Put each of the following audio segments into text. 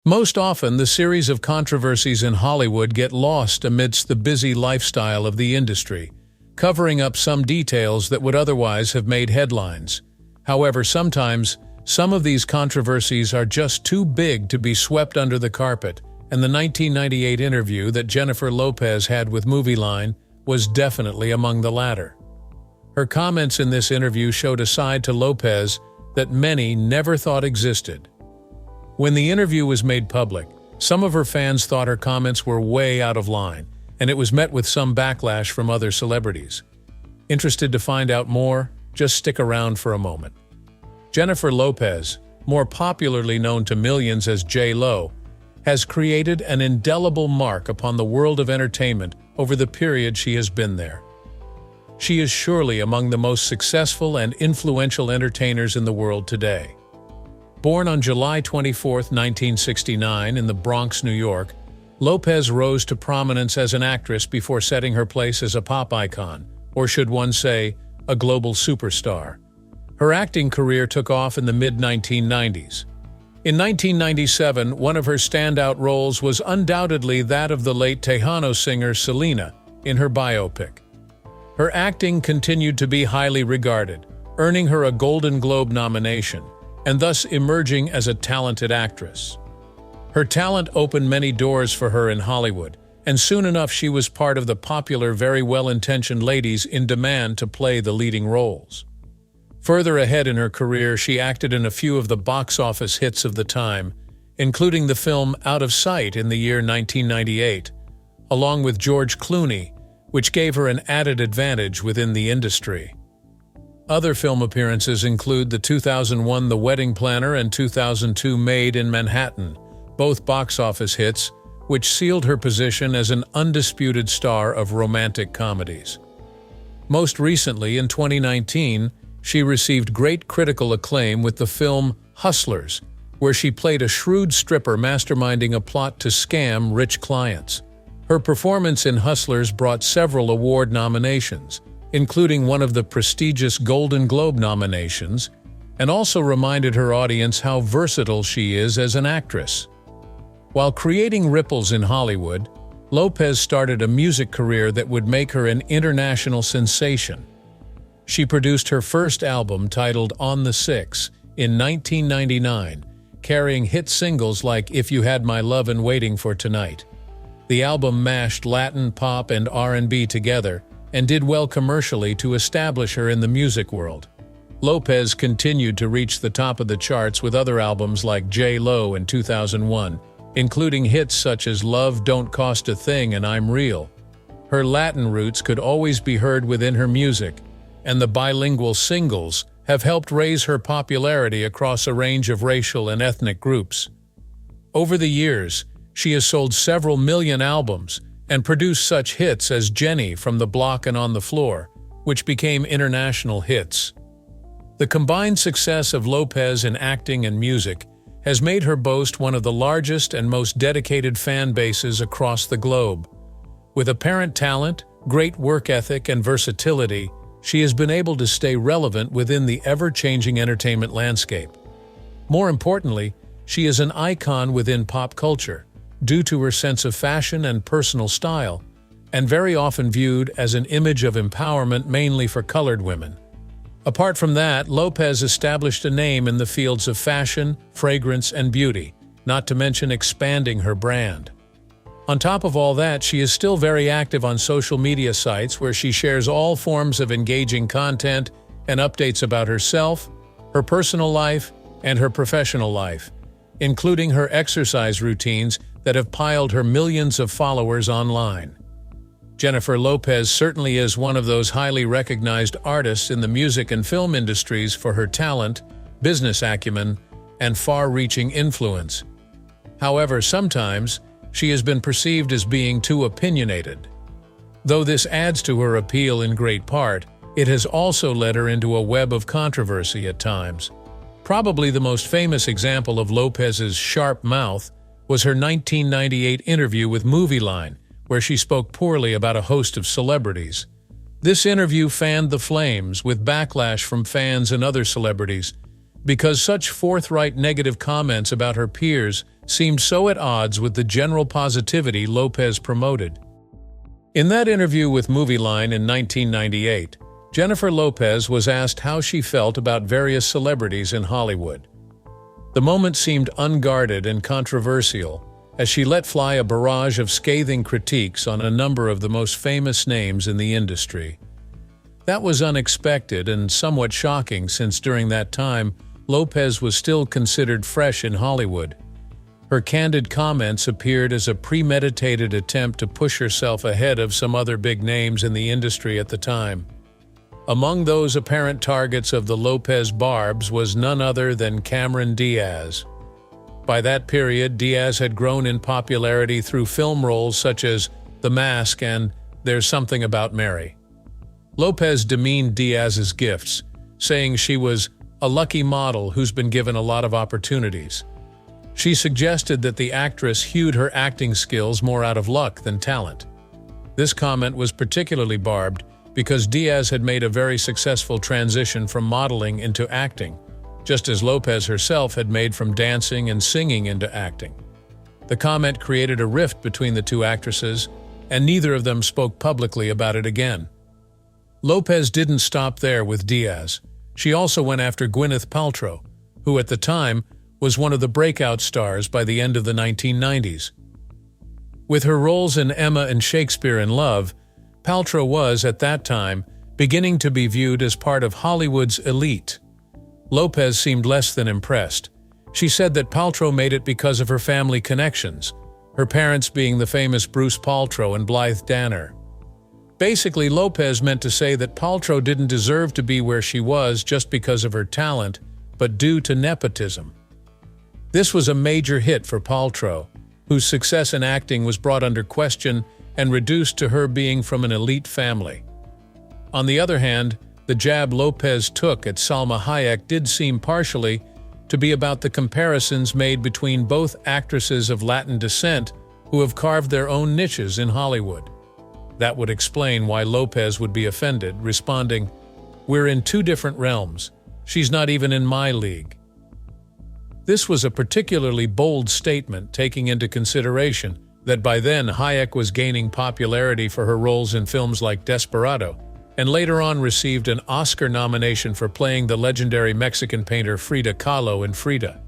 Most often, the series of controversies in Hollywood get lost amidst the busy lifestyle of the industry, covering up some details that would otherwise have made headlines. However, sometimes, some of these controversies are just too big to be swept under the carpet, and the 1998 interview that Jennifer Lopez had with Movieline was definitely among the latter. Her comments in this interview showed a side to Lopez that many never thought existed. When the interview was made public, some of her fans thought her comments were way out of line, and it was met with some backlash from other celebrities. Interested to find out more? Just stick around for a moment. Jennifer Lopez, more popularly known to millions as J.Lo, has created an indelible mark upon the world of entertainment over the period she has been there. She is surely among the most successful and influential entertainers in the world today. Born on July 24, 1969 in the Bronx, New York, Lopez rose to prominence as an actress before setting her place as a pop icon, or should one say, a global superstar. Her acting career took off in the mid-1990s. In 1997, one of her standout roles was undoubtedly that of the late Tejano singer Selena in her biopic. Her acting continued to be highly regarded, earning her a Golden Globe nomination, and thus emerging as a talented actress. Her talent opened many doors for her in Hollywood, and soon enough she was part of the popular, very well-intentioned ladies in demand to play the leading roles. Further ahead in her career, she acted in a few of the box office hits of the time, including the film Out of Sight in the year 1998, along with George Clooney, which gave her an added advantage within the industry. Other film appearances include the 2001 The Wedding Planner and 2002 Made in Manhattan, both box office hits, which sealed her position as an undisputed star of romantic comedies. Most recently, in 2019, she received great critical acclaim with the film Hustlers, where she played a shrewd stripper masterminding a plot to scam rich clients. Her performance in Hustlers brought several award nominations, including one of the prestigious Golden Globe nominations, and also reminded her audience how versatile she is as an actress. While creating ripples in Hollywood, Lopez started a music career that would make her an international sensation. She produced her first album, titled On the Six, in 1999, carrying hit singles like If You Had My Love and Waiting for Tonight. The album mashed Latin, pop, and R&B together and did well commercially to establish her in the music world. Lopez continued to reach the top of the charts with other albums like J.Lo in 2001, including hits such as Love Don't Cost a Thing and I'm Real. Her Latin roots could always be heard within her music, and the bilingual singles have helped raise her popularity across a range of racial and ethnic groups. Over the years, she has sold several million albums and produced such hits as Jenny from the Block and On the Floor, which became international hits. The combined success of Lopez in acting and music has made her boast one of the largest and most dedicated fan bases across the globe. With apparent talent, great work ethic, and versatility, she has been able to stay relevant within the ever-changing entertainment landscape. More importantly, she is an icon within pop culture, due to her sense of fashion and personal style, and very often viewed as an image of empowerment mainly for colored women. Apart from that, Lopez established a name in the fields of fashion, fragrance, and beauty, not to mention expanding her brand. On top of all that, she is still very active on social media sites where she shares all forms of engaging content and updates about herself, her personal life, and her professional life, including her exercise routines that have piled her millions of followers online. Jennifer Lopez certainly is one of those highly recognized artists in the music and film industries for her talent, business acumen, and far-reaching influence. However, sometimes she has been perceived as being too opinionated. Though this adds to her appeal in great part, it has also led her into a web of controversy at times. Probably the most famous example of Lopez's sharp mouth was her 1998 interview with Movieline, where she spoke poorly about a host of celebrities. This interview fanned the flames with backlash from fans and other celebrities, because such forthright negative comments about her peers seemed so at odds with the general positivity Lopez promoted. In that interview with Movieline in 1998, Jennifer Lopez was asked how she felt about various celebrities in Hollywood. The moment seemed unguarded and controversial, as she let fly a barrage of scathing critiques on a number of the most famous names in the industry. That was unexpected and somewhat shocking, since during that time, Lopez was still considered fresh in Hollywood. Her candid comments appeared as a premeditated attempt to push herself ahead of some other big names in the industry at the time. Among those apparent targets of the Lopez barbs was none other than Cameron Diaz. By that period, Diaz had grown in popularity through film roles such as The Mask and There's Something About Mary. Lopez demeaned Diaz's gifts, saying she was a lucky model who's been given a lot of opportunities. She suggested that the actress hewed her acting skills more out of luck than talent. This comment was particularly barbed because Diaz had made a very successful transition from modeling into acting, just as Lopez herself had made from dancing and singing into acting. The comment created a rift between the two actresses, and neither of them spoke publicly about it again. Lopez didn't stop there with Diaz. She also went after Gwyneth Paltrow, who at the time was one of the breakout stars by the end of the 1990s. With her roles in Emma and Shakespeare in Love, Paltrow was, at that time, beginning to be viewed as part of Hollywood's elite. Lopez seemed less than impressed. She said that Paltrow made it because of her family connections, her parents being the famous Bruce Paltrow and Blythe Danner. Basically, Lopez meant to say that Paltrow didn't deserve to be where she was just because of her talent, but due to nepotism. This was a major hit for Paltrow, whose success in acting was brought under question and reduced to her being from an elite family. On the other hand, the jab Lopez took at Salma Hayek did seem partially to be about the comparisons made between both actresses of Latin descent who have carved their own niches in Hollywood. That would explain why Lopez would be offended, responding, "We're in two different realms. She's not even in my league." This was a particularly bold statement, taking into consideration that by then Hayek was gaining popularity for her roles in films like Desperado, and later on received an Oscar nomination for playing the legendary Mexican painter Frida Kahlo in Frida.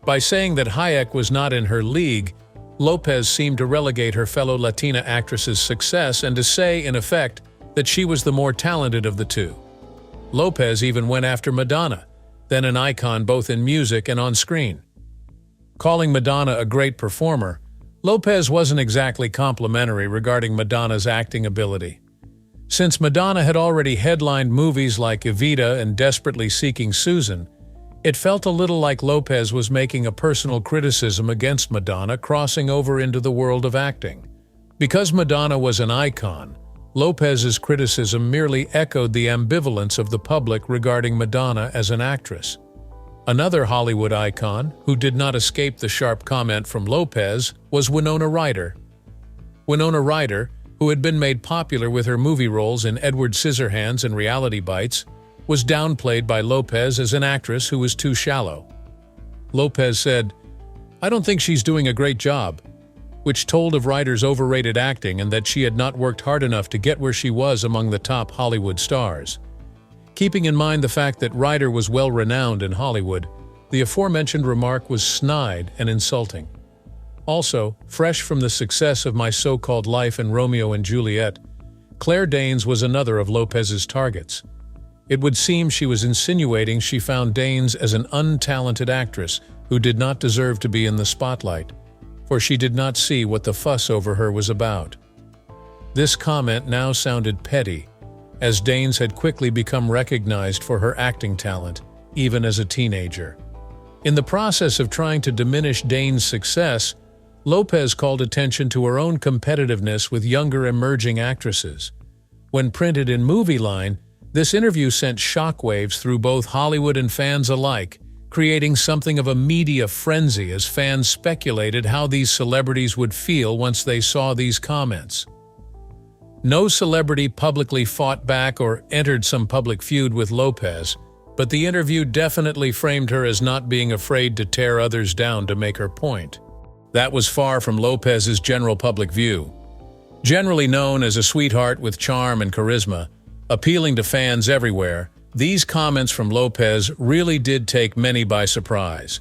By saying that Hayek was not in her league, Lopez seemed to relegate her fellow Latina actress's success and to say, in effect, that she was the more talented of the two. Lopez even went after Madonna, then an icon both in music and on screen. Calling Madonna a great performer, Lopez wasn't exactly complimentary regarding Madonna's acting ability. Since Madonna had already headlined movies like Evita and Desperately Seeking Susan, it felt a little like Lopez was making a personal criticism against Madonna crossing over into the world of acting. Because Madonna was an icon, Lopez's criticism merely echoed the ambivalence of the public regarding Madonna as an actress. Another Hollywood icon, who did not escape the sharp comment from Lopez, was Winona Ryder. Winona Ryder, who had been made popular with her movie roles in Edward Scissorhands and Reality Bites, was downplayed by Lopez as an actress who was too shallow. Lopez said, "I don't think she's doing a great job," which told of Ryder's overrated acting and that she had not worked hard enough to get where she was among the top Hollywood stars. Keeping in mind the fact that Ryder was well-renowned in Hollywood, the aforementioned remark was snide and insulting. Also, fresh from the success of My So-Called Life and Romeo and Juliet, Claire Danes was another of Lopez's targets. It would seem she was insinuating she found Danes as an untalented actress who did not deserve to be in the spotlight, for she did not see what the fuss over her was about. This comment now sounded petty, as Danes had quickly become recognized for her acting talent, even as a teenager. In the process of trying to diminish Danes' success, Lopez called attention to her own competitiveness with younger emerging actresses. When printed in Movieline, this interview sent shockwaves through both Hollywood and fans alike, creating something of a media frenzy as fans speculated how these celebrities would feel once they saw these comments. No celebrity publicly fought back or entered some public feud with Lopez, but the interview definitely framed her as not being afraid to tear others down to make her point. That was far from Lopez's general public view. Generally known as a sweetheart with charm and charisma, appealing to fans everywhere, these comments from Lopez really did take many by surprise.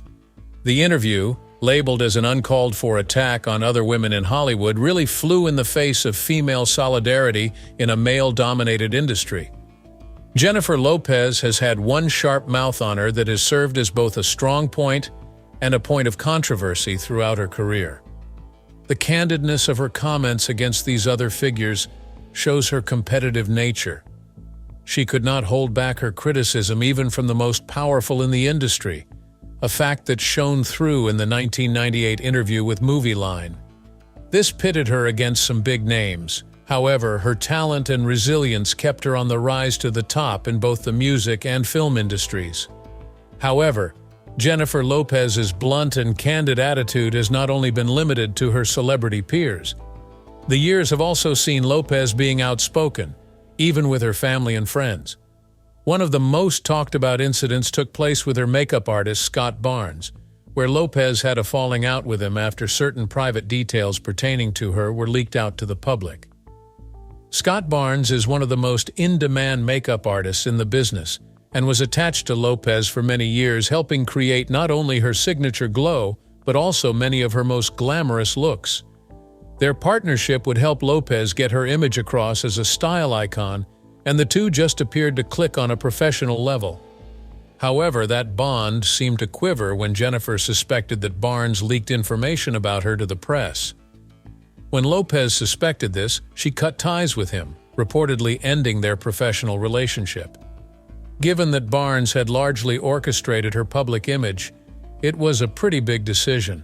The interview, labeled as an uncalled-for attack on other women in Hollywood, really flew in the face of female solidarity in a male-dominated industry. Jennifer Lopez has had one sharp mouth on her that has served as both a strong point and a point of controversy throughout her career. The candidness of her comments against these other figures shows her competitive nature. She could not hold back her criticism even from the most powerful in the industry, a fact that shone through in the 1998 interview with Movie Line. This pitted her against some big names. However, her talent and resilience kept her on the rise to the top in both the music and film industries. However, Jennifer Lopez's blunt and candid attitude has not only been limited to her celebrity peers. The years have also seen Lopez being outspoken, even with her family and friends. One of the most talked about incidents took place with her makeup artist Scott Barnes, where Lopez had a falling out with him after certain private details pertaining to her were leaked out to the public. Scott Barnes is one of the most in-demand makeup artists in the business and was attached to Lopez for many years, helping create not only her signature glow, but also many of her most glamorous looks. Their partnership would help Lopez get her image across as a style icon, and the two just appeared to click on a professional level. However, that bond seemed to quiver when Jennifer suspected that Barnes leaked information about her to the press. When Lopez suspected this, she cut ties with him, reportedly ending their professional relationship. Given that Barnes had largely orchestrated her public image, it was a pretty big decision.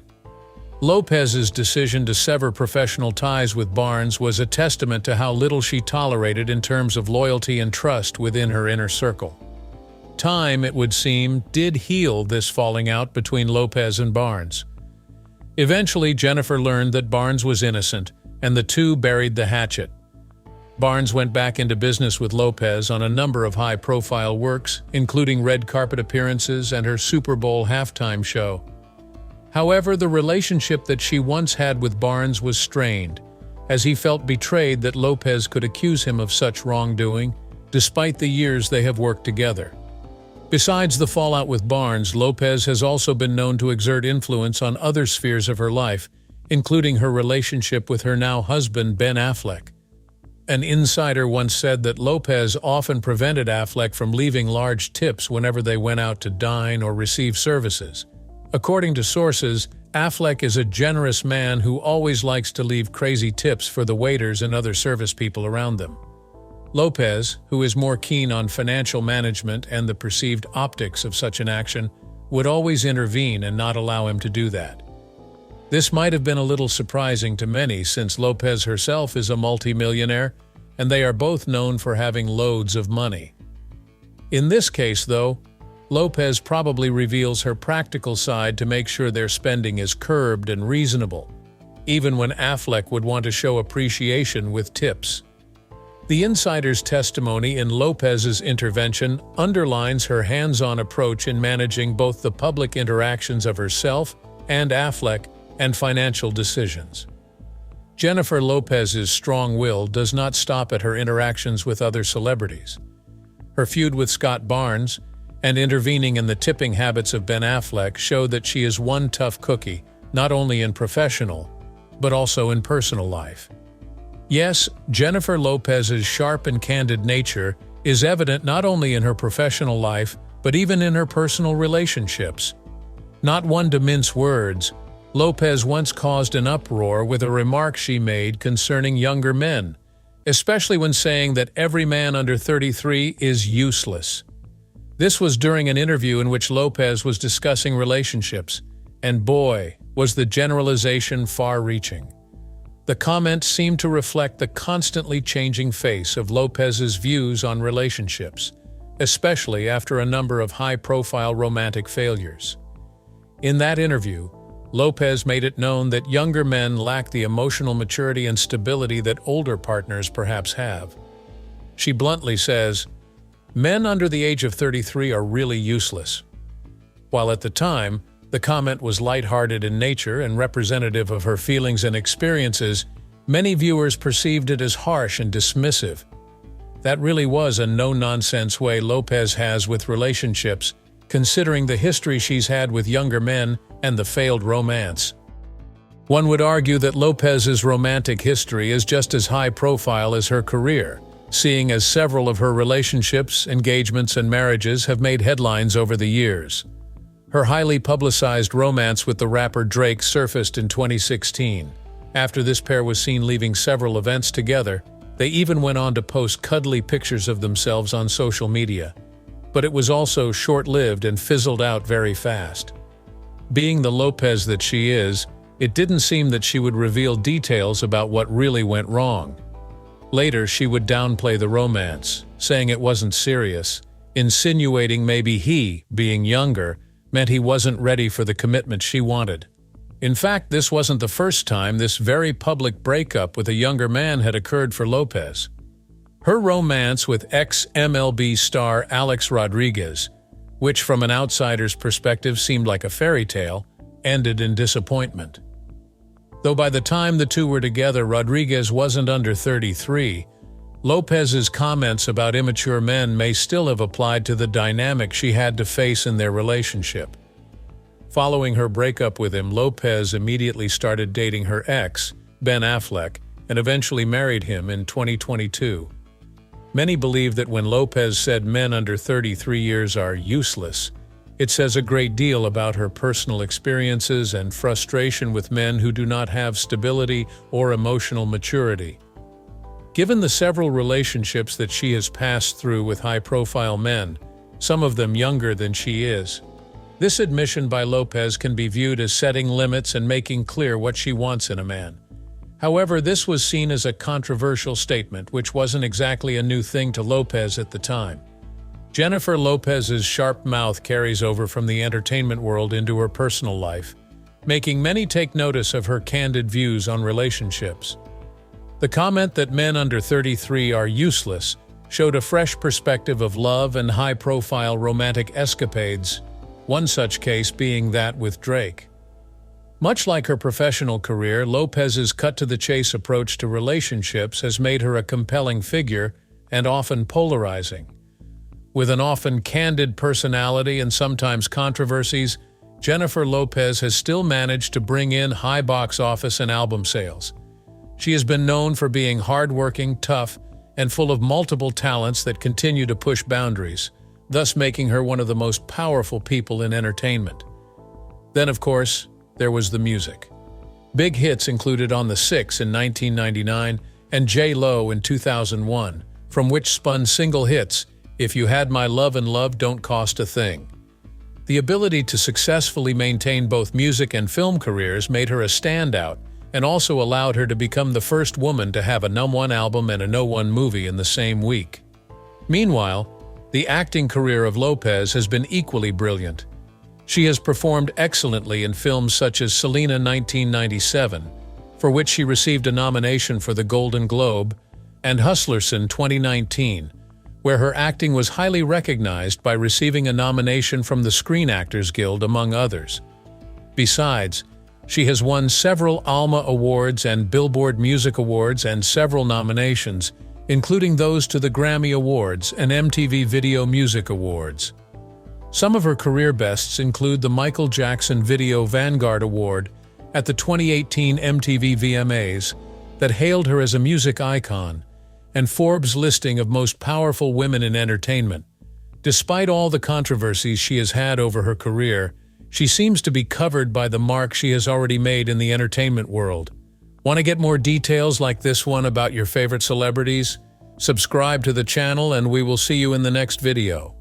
Lopez's decision to sever professional ties with Barnes was a testament to how little she tolerated in terms of loyalty and trust within her inner circle. Time, it would seem, did heal this falling out between Lopez and Barnes. Eventually, Jennifer learned that Barnes was innocent, and the two buried the hatchet. Barnes went back into business with Lopez on a number of high-profile works, including red carpet appearances and her Super Bowl halftime show. However, the relationship that she once had with Barnes was strained, as he felt betrayed that Lopez could accuse him of such wrongdoing, despite the years they have worked together. Besides the fallout with Barnes, Lopez has also been known to exert influence on other spheres of her life, including her relationship with her now husband, Ben Affleck. An insider once said that Lopez often prevented Affleck from leaving large tips whenever they went out to dine or receive services. According to sources, Affleck is a generous man who always likes to leave crazy tips for the waiters and other service people around them. Lopez, who is more keen on financial management and the perceived optics of such an action, would always intervene and not allow him to do that. This might have been a little surprising to many, since Lopez herself is a multimillionaire, and they are both known for having loads of money. In this case, though, Lopez probably reveals her practical side to make sure their spending is curbed and reasonable, even when Affleck would want to show appreciation with tips. The insider's testimony in Lopez's intervention underlines her hands-on approach in managing both the public interactions of herself and Affleck and financial decisions. Jennifer Lopez's strong will does not stop at her interactions with other celebrities. Her feud with Scott Barnes and intervening in the tipping habits of Ben Affleck show that she is one tough cookie, not only in professional, but also in personal life. Yes, Jennifer Lopez's sharp and candid nature is evident not only in her professional life, but even in her personal relationships. Not one to mince words, Lopez once caused an uproar with a remark she made concerning younger men, especially when saying that every man under 33 is useless. This was during an interview in which Lopez was discussing relationships, and boy, was the generalization far-reaching. The comment seemed to reflect the constantly changing face of Lopez's views on relationships, especially after a number of high-profile romantic failures. In that interview, Lopez made it known that younger men lack the emotional maturity and stability that older partners perhaps have. She bluntly says, "Men under the age of 33 are really useless." While at the time, the comment was lighthearted in nature and representative of her feelings and experiences, many viewers perceived it as harsh and dismissive. That really was a no-nonsense way Lopez has with relationships, considering the history she's had with younger men and the failed romance. One would argue that Lopez's romantic history is just as high-profile as her career, seeing as several of her relationships, engagements, and marriages have made headlines over the years. Her highly publicized romance with the rapper Drake surfaced in 2016. After this pair was seen leaving several events together, they even went on to post cuddly pictures of themselves on social media. But it was also short-lived and fizzled out very fast. Being the Lopez that she is, it didn't seem that she would reveal details about what really went wrong. Later, she would downplay the romance, saying it wasn't serious, insinuating maybe he, being younger, meant he wasn't ready for the commitment she wanted. In fact, this wasn't the first time this very public breakup with a younger man had occurred for Lopez. Her romance with ex-MLB star Alex Rodriguez, which from an outsider's perspective seemed like a fairy tale, ended in disappointment. Though by the time the two were together, Rodriguez wasn't under 33, Lopez's comments about immature men may still have applied to the dynamic she had to face in their relationship. Following her breakup with him, Lopez immediately started dating her ex, Ben Affleck, and eventually married him in 2022. Many believe that when Lopez said men under 33 years are useless, it says a great deal about her personal experiences and frustration with men who do not have stability or emotional maturity. Given the several relationships that she has passed through with high-profile men, some of them younger than she is, this admission by Lopez can be viewed as setting limits and making clear what she wants in a man. However, this was seen as a controversial statement, which wasn't exactly a new thing to Lopez at the time. Jennifer Lopez's sharp mouth carries over from the entertainment world into her personal life, making many take notice of her candid views on relationships. The comment that men under 33 are useless showed a fresh perspective of love and high-profile romantic escapades, one such case being that with Drake. Much like her professional career, Lopez's cut-to-the-chase approach to relationships has made her a compelling figure and often polarizing. With an often candid personality and sometimes controversies, Jennifer Lopez has still managed to bring in high box office and album sales. She has been known for being hardworking, tough, and full of multiple talents that continue to push boundaries, thus making her one of the most powerful people in entertainment. Then, of course, there was the music. Big hits included On the Six in 1999 and J-Lo in 2001, from which spun single hits If You Had My Love and Love Don't Cost a Thing. The ability to successfully maintain both music and film careers made her a standout and also allowed her to become the first woman to have a #1 album and a #1 movie in the same week. Meanwhile, the acting career of Lopez has been equally brilliant. She has performed excellently in films such as Selena 1997, for which she received a nomination for the Golden Globe, and Hustlerson 2019, where her acting was highly recognized by receiving a nomination from the Screen Actors Guild, among others. Besides, she has won several Alma Awards and Billboard Music Awards and several nominations, including those to the Grammy Awards and MTV Video Music Awards. Some of her career bests include the Michael Jackson Video Vanguard Award at the 2018 MTV VMAs that hailed her as a music icon, and Forbes' listing of most powerful women in entertainment. Despite all the controversies she has had over her career, she seems to be covered by the mark she has already made in the entertainment world. Want to get more details like this one about your favorite celebrities? Subscribe to the channel and we will see you in the next video.